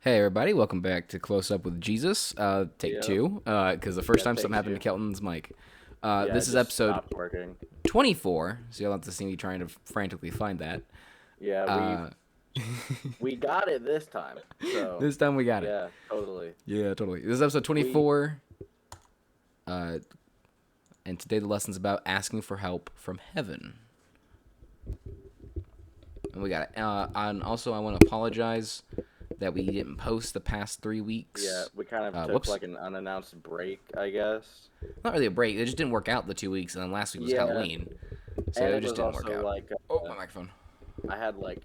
Hey everybody, welcome back to Close Up with Jesus, take Yeah. two, because the first Yeah, time something take happened to two. Kelton's mic. Yeah, This it is just episode stopped working. 24, so you'll have to see me trying to frantically find that. Yeah, Uh, we got it this time. So, this time we got it. yeah, totally. Yeah, totally. This is episode We 24, uh, and today the lesson's about asking for help from heaven. And we got it. And also, I want to apologize that we didn't post the past 3 weeks. we kind of took Whoops. like an unannounced break, I guess. Not really a break. It just didn't work out the 2 weeks, and then last week was Yeah, Halloween. So and it it just was didn't work also out. like Oh, my microphone. I had like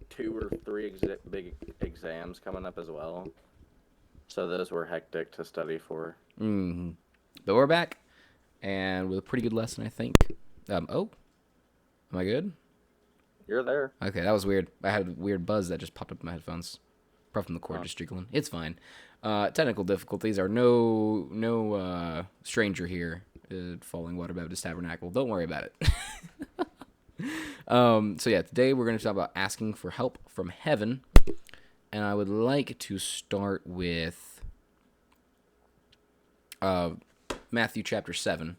two or three big exams coming up as well. So those were hectic to study for. Mm-hmm. But we're back, and with a pretty good lesson, I think. Oh, am I good? You're there. Okay, that was weird. I had a weird buzz that just popped up in my headphones. Probably from the cord Huh. just jiggling. It's fine. Technical difficulties are no stranger here. Falling Water Baptist Tabernacle. Don't worry about it. So yeah, today we're going to talk about asking for help from heaven, and I would like to start with Matthew chapter 7,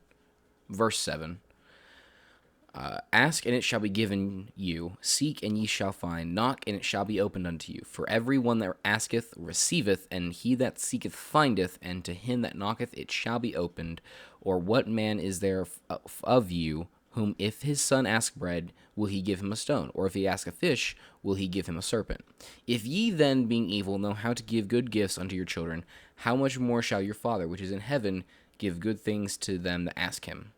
verse 7. Ask, and it shall be given you. Seek, and ye shall find. Knock, and it shall be opened unto you. For every one that asketh receiveth, and he that seeketh findeth, and to him that knocketh it shall be opened. Or what man is there of you, whom if his son ask bread, will he give him a stone? Or if he ask a fish, will he give him a serpent? If ye then, being evil, know how to give good gifts unto your children, how much more shall your Father, which is in heaven, give good things to them that ask him?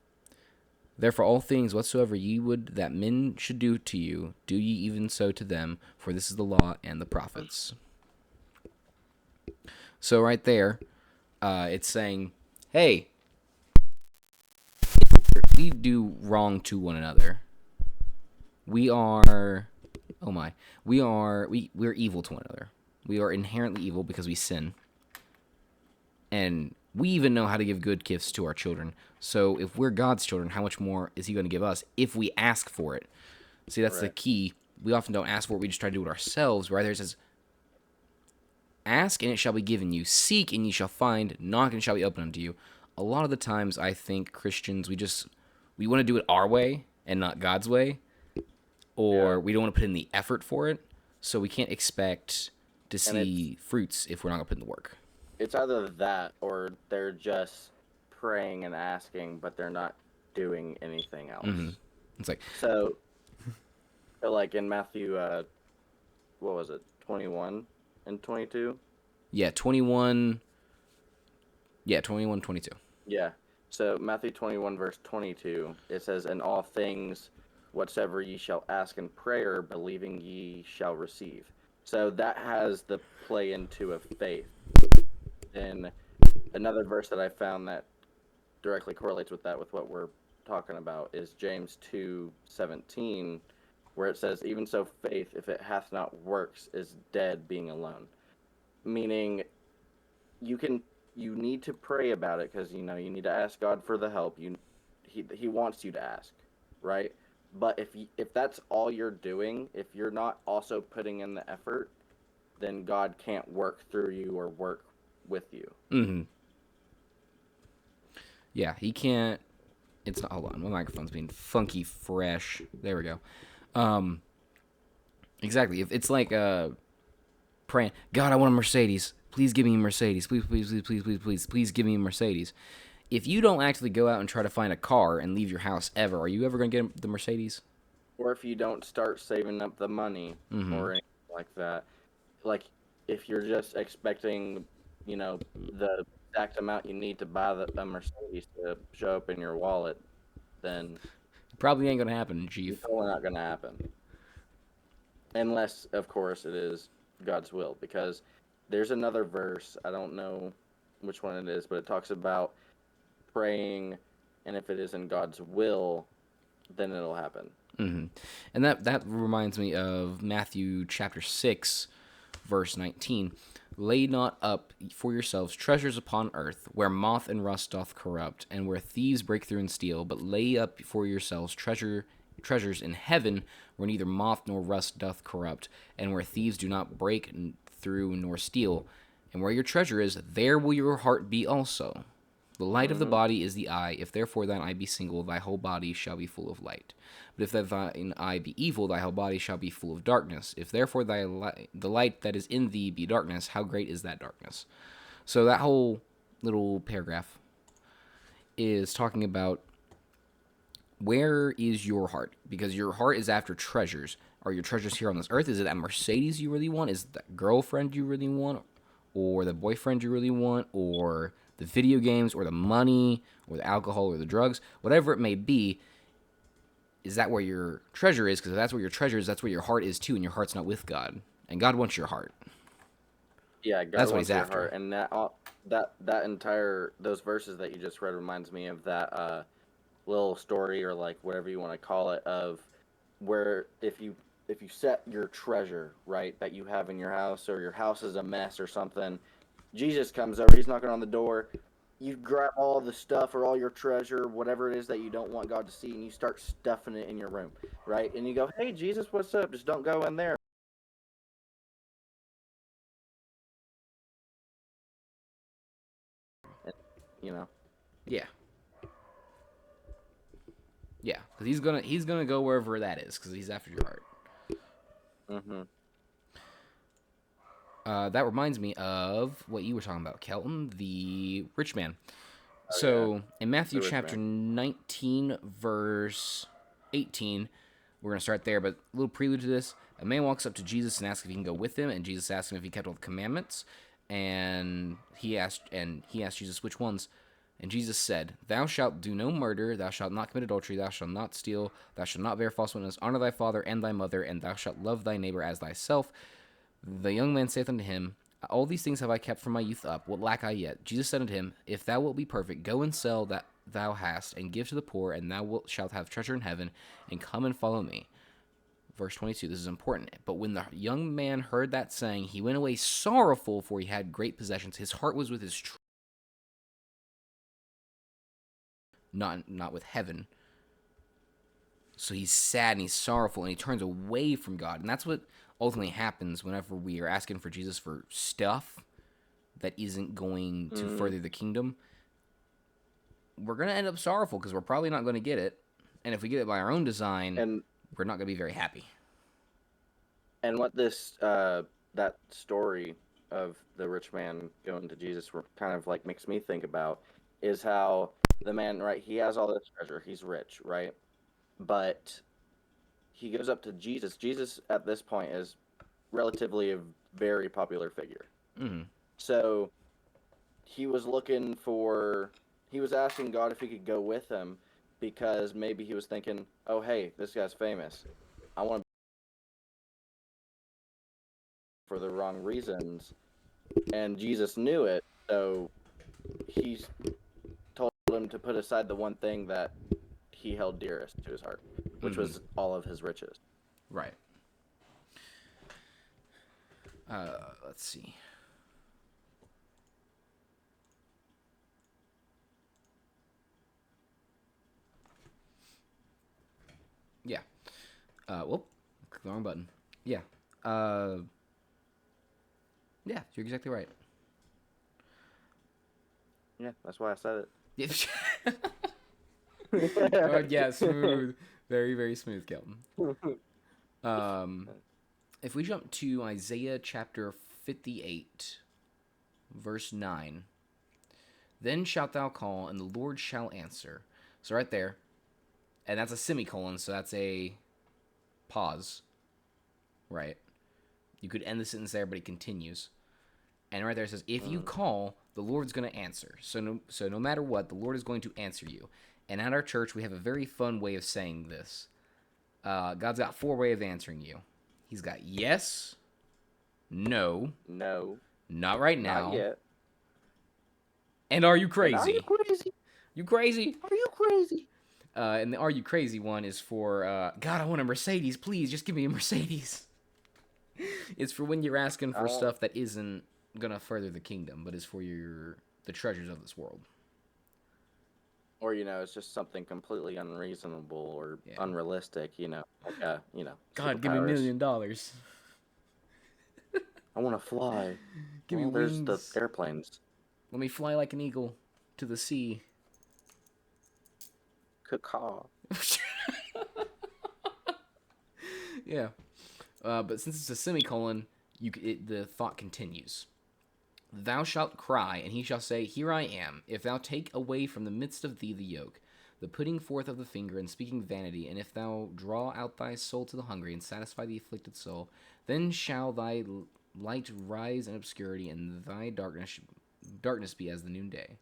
Therefore, all things whatsoever ye would that men should do to you, do ye even so to them, for this is the law and the prophets. So, right there, it's saying, hey, we do wrong to one another. We are, oh my, we're evil to one another. We are inherently evil because we sin. And we even know how to give good gifts to our children. So if we're God's children, how much more is he going to give us if we ask for it? See, that's the Right. key. We often don't ask for it. We just try to do it ourselves. Right there it says, ask and it shall be given you. Seek and ye shall find. Knock and it shall be opened unto you. A lot of the times I think Christians, we want to do it our way and not God's way. Yeah. Or we don't want to put in the effort for it. So we can't expect to And see fruits if we're not going to put in the work. it's either that or they're just praying and asking, but they're not doing anything else. It's like, Like in Matthew, what was it, 21 and 22? yeah, 21. Yeah, 21, 22. Yeah. So Matthew 21, verse 22, it says, "In all things whatsoever ye shall ask in prayer, believing ye shall receive." So that has the play into of faith. And another verse that I found that directly correlates with that, with what we're talking about, is James 2:17, where it says, "Even so faith, if it hath not works, is dead being alone." Meaning you need to pray about it, because you need to ask God for the help. He wants you to ask, right? But if that's all you're doing, if you're not also putting in the effort, then God can't work through you or work with you. Yeah, he can't. It's not. Hold on, my microphone's being funky fresh. There we go. Exactly. If it's like praying, God, I want a Mercedes. Please give me a Mercedes. Please, please, please, please, please, please, please give me a Mercedes. If you don't actually go out and try to find a car and leave your house ever, are you ever going to get the Mercedes? Or if you don't start saving up the money or anything like that. Like, if you're just expecting, the exact amount you need to buy a Mercedes to show up in your wallet, then Probably ain't going to happen, it's Chief. probably not going to happen. Unless, of course, it is God's will. Because there's another verse, I don't know which one it is, but it talks about praying, and if it is in God's will, then it'll happen. And that reminds me of Matthew chapter 6, verse 19. Lay not up for yourselves treasures upon earth, where moth and rust doth corrupt, and where thieves break through and steal, but lay up for yourselves treasures in heaven, where neither moth nor rust doth corrupt, and where thieves do not break through nor steal. And where your treasure is, there will your heart be also. The light of the Mm-hmm. body is the eye. If therefore thine eye be single, thy whole body shall be full of light. But if thine eye be evil, thy whole body shall be full of darkness. If therefore the light that is in thee be darkness, how great is that darkness? So that whole little paragraph is talking about where is your heart? Because your heart is after treasures. Are your treasures here on this earth? Is it that Mercedes you really want? Is it that girlfriend you really want? Or the boyfriend you really want? Or the video games? Or the money? Or the alcohol? Or the drugs? Whatever it may be, is that where your treasure is? Because if that's where your treasure is, that's where your heart is too, and your heart's not with God. And God wants your heart. Yeah, God That's what He's wants your after. heart, and that entire those verses that you just read reminds me of that little story, or like whatever you want to call it, of where if you set your treasure right that you have in your house, or your house is a mess or something, Jesus comes over, he's knocking on the door. You grab all the stuff or all your treasure, whatever it is that you don't want God to see, and you start stuffing it in your room, right? And you go, "Hey, Jesus, what's up? Just don't go in there." And, you know. Yeah. Yeah. Because he's gonna go wherever that is, because he's after your heart. Mm-hmm. That reminds me of what you were talking about, Kelton, the rich man. Oh yeah, So in Matthew the rich chapter man. 19, verse 18, we're going to start there, but a little prelude to this. A man walks up to Jesus and asks if he can go with him, and Jesus asks him if he kept all the commandments. And he asked Jesus which ones. And Jesus said, "Thou shalt do no murder, thou shalt not commit adultery, thou shalt not steal, thou shalt not bear false witness, honor thy father and thy mother, and thou shalt love thy neighbor as thyself." The young man saith unto him, "All these things have I kept from my youth up. What lack I yet?" Jesus said unto him, "If thou wilt be perfect, go and sell that thou hast, and give to the poor, and thou shalt have treasure in heaven, and come and follow me." Verse 22, this is important. "But when the young man heard that saying, he went away sorrowful, for he had great possessions. His heart was with his not with heaven." So he's sad and he's sorrowful and he turns away from God. And that's what ultimately happens whenever we are asking for Jesus for stuff that isn't going to Mm-hmm. further the kingdom. We're going to end up sorrowful because we're probably not going to get it. And if we get it by our own design, And we're not going to be very happy. what this that story of the rich man going to Jesus kind of like makes me think about is how the man, right, he has all this treasure, he's rich, right? But he goes up to Jesus. Jesus at this point is relatively a very popular figure. Mm-hmm. So he was looking for he was asking God if he could go with him, because maybe he was thinking, "Oh, hey, this guy's famous. I want to," for the wrong reasons. And Jesus knew it, so he told him to put aside the one thing that he held dearest to his heart, which Mm-hmm. was all of his riches. Right. Let's see. Yeah. Whoop. Click the wrong button. Yeah. Uh, yeah, you're exactly right. Yeah, that's why I said Oh, it. yeah, smooth. Very, very smooth, Kelton. Um, if we jump to Isaiah chapter 58, verse 9, "Then shalt thou call, and the Lord shall answer." So, right there, and that's a semicolon, so that's a pause, right? You could end the sentence there, but it continues. And right there it says, "If you Mm. call, the Lord's going to answer." So no matter what, the Lord is going to answer you. And at our church, we have a very fun way of saying this. God's got four ways of answering you. He's got yes, no, No, not right not now, yet. and are you And are you crazy? crazy? You crazy? Are you crazy? And the "are you crazy" one is for God, I want a Mercedes. Please, just give me a Mercedes. It's for when you're asking for Uh, stuff that isn't gonna further the kingdom, but is for the treasures of this world. or it's just something completely unreasonable or Yeah. unrealistic. Like God, give me superpowers. $1 million. I want to fly. Give me Well, there's the wings. airplanes. Let me fly like an eagle to the sea. Caw. Yeah. But since it's a semicolon, the thought continues. Thou shalt cry, and he shall say, Here I am. If thou take away from the midst of thee the yoke, the putting forth of the finger, and speaking vanity, and if thou draw out thy soul to the hungry, and satisfy the afflicted soul, then shall thy light rise in obscurity, and thy darkness be as the noonday.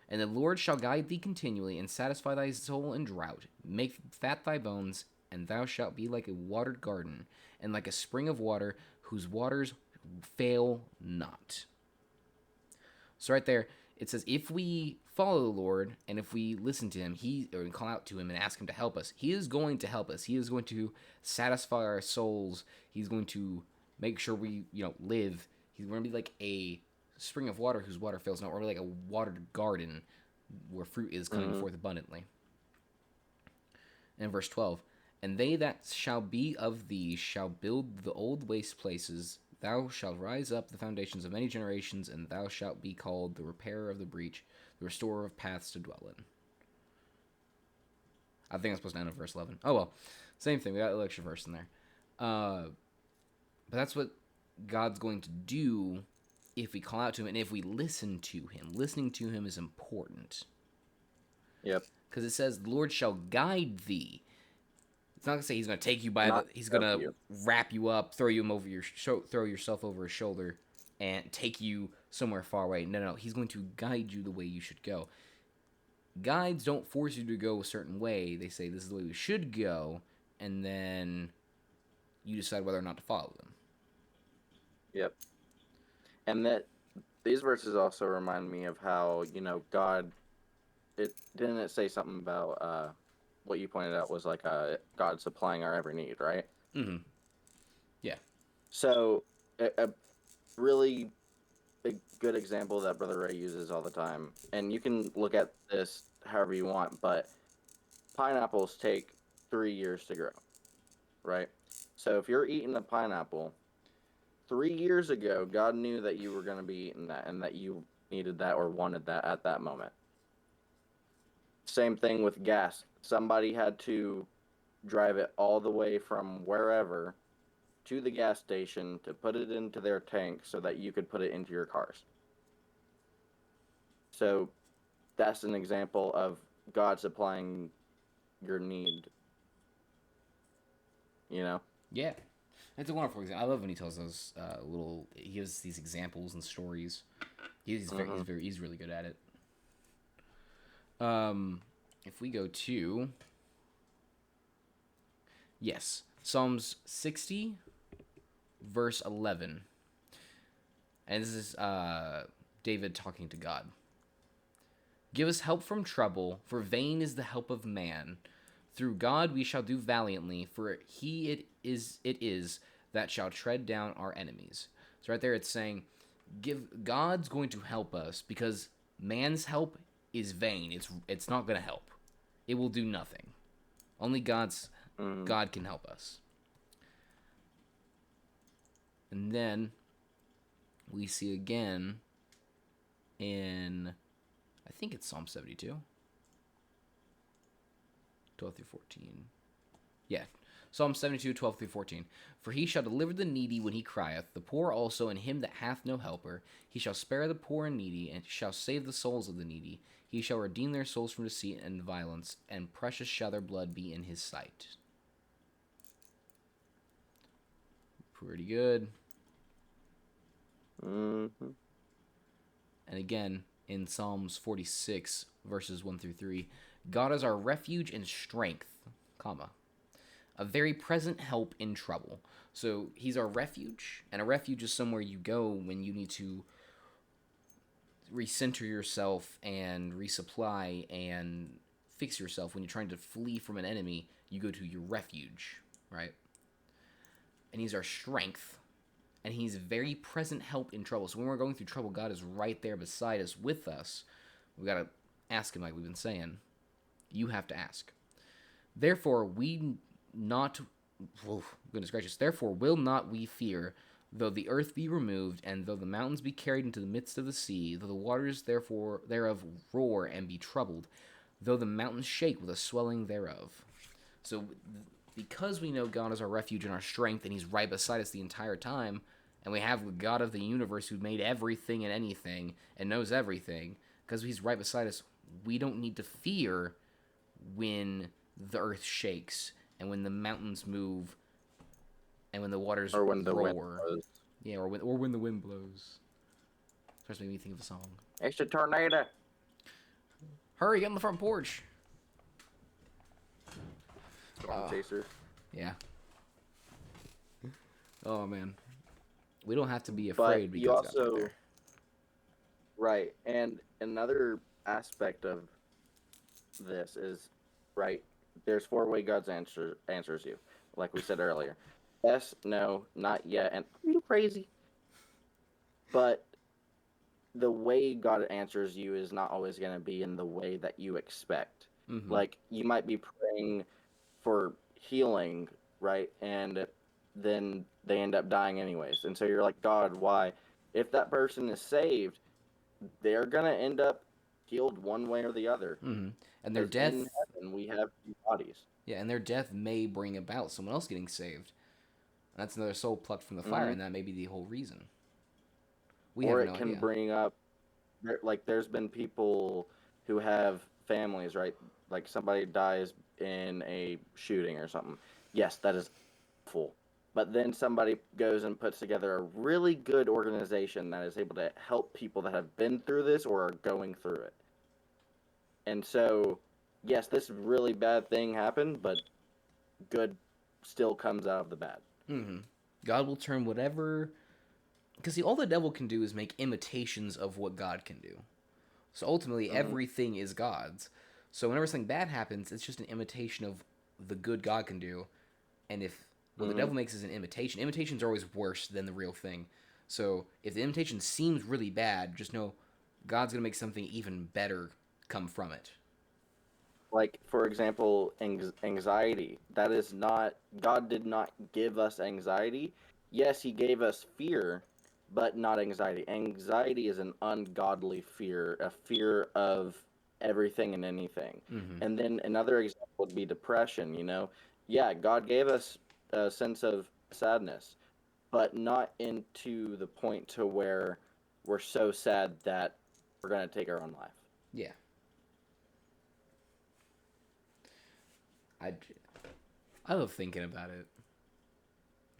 And the Lord shall guide thee continually, and satisfy thy soul in drought, make fat thy bones, and thou shalt be like a watered garden, and like a spring of water, whose waters fail not. So right there, it says if we follow the Lord and if we listen to Him, or call out to Him and ask Him to help us, He is going to help us. He is going to satisfy our souls. He's going to make sure we live. He's going to be like a spring of water whose water fails not, or like a watered garden where fruit is coming Mm-hmm. forth abundantly. And verse 12, and they that shall be of thee shall build the old waste places. Thou shalt rise up the foundations of many generations, and thou shalt be called the repairer of the breach, the restorer of paths to dwell in. I think I'm supposed to end at verse 11. Oh well, same thing. We got an extra verse in there. But that's what God's going to do if we call out to Him and if we listen to Him. Listening to Him is important. Yep. Because it says, the Lord shall guide thee. It's not gonna say He's gonna take you by Not the. He's help gonna you. wrap you up, throw you over throw yourself over his shoulder, and take you somewhere far away. No, no, no. He's going to guide you the way you should go. Guides don't force you to go a certain way. They say this is the way we should go, and then you decide whether or not to follow them. Yep. And that these verses also remind me of how, God, it say something about what you pointed out was like God supplying our every need, right? Mm-hmm. Yeah. So a really a good example that Brother Ray uses all the time, and you can look at this however you want, but pineapples take 3 years to grow, right? So if you're eating a pineapple, 3 years ago, God knew that you were going to be eating that and that you needed that or wanted that at that moment. Same thing with gas. Somebody had to drive it all the way from wherever to the gas station to put it into their tank so that you could put it into your cars. So that's an example of God supplying your need, you know? Yeah. It's a wonderful example. I love when he tells those little. He gives these examples and stories. Mm-hmm. He's really good at it. If we go to yes, Psalms 60, verse 11, and this is David talking to God. Give us help from trouble, for vain is the help of man. Through God we shall do valiantly, for it is that shall tread down our enemies. So right there it's saying, God's going to help us because man's help is vain. It's not going to help. It will do nothing. Only Mm-hmm. God can help us. And then we see again in I think it's Psalm 72. 12 through 14. Yeah. Psalm 72, 12 through 14. For he shall deliver the needy when he crieth, the poor also, and him that hath no helper. He shall spare the poor and needy, and shall save the souls of the needy. He shall redeem their souls from deceit and violence, and precious shall their blood be in his sight. Pretty good. Mm-hmm. And again, in Psalms 46, verses 1 through 3, God is our refuge and strength, comma, a very present help in trouble. So he's our refuge, and a refuge is somewhere you go when you need to recenter yourself and resupply and fix yourself. When you're trying to flee from an enemy, you go to your refuge, right? And he's our strength, and he's very present help in trouble. So when we're going through trouble, God is right there beside us, with us. We got to ask him, like we've been saying. You have to ask. Therefore, we not. Oh, goodness gracious. Therefore, will not we fear, Though the earth be removed, and though the mountains be carried into the midst of the sea, though the waters therefore thereof roar and be troubled, though the mountains shake with the swelling thereof. So, because we know God is our refuge and our strength, and He's right beside us the entire time, and we have the God of the universe who made everything and anything and knows everything, because He's right beside us, we don't need to fear when the earth shakes and when the mountains move and when the waters Or when the wind roar. blows. Yeah, or when the wind blows. Starts making me think of a song. It's a tornado. Hurry, get on the front porch. Storm chasers. Yeah. Oh man, we don't have to be But afraid you because God's right also, there. right, and another aspect of this is, right, there's four-way God's answers you, like we said earlier. Yes, no, not yet, and are you crazy? But the way God answers you is not always going to be in the way that you expect. Like, you might be praying for healing, right? And then they end up dying anyways. And so you're like, God, why? If that person is saved, they're going to end up healed one way or the other. And their Because in death, heaven, we have two bodies. yeah, and their death may bring about someone else getting saved. And that's another soul plucked from the fire, Hmm. and that may be the whole reason. We Or have it no can idea. bring up, like, there's been people who have families, right? Like, somebody dies in a shooting or something. Yes, that is awful. But then somebody goes and puts together a really good organization that is able to help people that have been through this or are going through it. And so, yes, this really bad thing happened, but good still comes out of the bad. God will turn whatever. Because see, all the devil can do is make imitations of what God can do. So ultimately, Hmm. everything is God's. So whenever something bad happens, it's just an imitation of the good God can do. And if what the Hmm. devil makes is an imitation, imitations are always worse than the real thing. So if the imitation seems really bad, just know God's gonna make something even better come from it. Like, for example, anxiety. That is not, God did not give us anxiety. Yes, He gave us fear, but not anxiety. Anxiety is an ungodly fear, a fear of everything and anything. And then another example would be depression, you know? Yeah, God gave us a sense of sadness, but not into the point to where we're so sad that we're going to take our own life. Yeah, I I love thinking about it.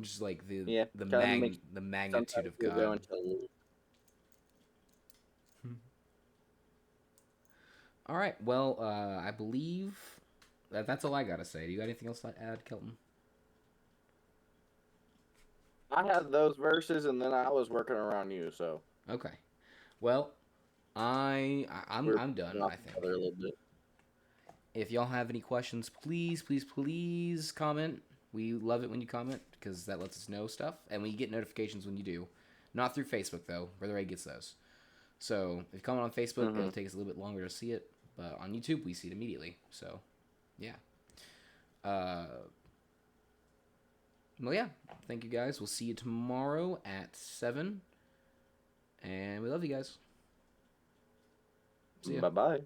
Just like the Yeah, the kind of makes, mag the magnitude sometimes of we go God. into. All right, well, I believe that's all I gotta say. Do you got anything else to add, Kelton? I had those verses, and then I was working around you, so Okay. Well, we're I'm done. off I each other think. a little bit. If y'all have any questions, please comment. We love it when you comment because that lets us know stuff, and we get notifications when you do. Not through Facebook though. Brother Ray gets those. So if you comment on Facebook, it'll Hmm. take us a little bit longer to see it, but on YouTube we see it immediately. So yeah. Uh, well, yeah. Thank you guys. We'll see you tomorrow at 7, and we love you guys. See ya. Bye bye.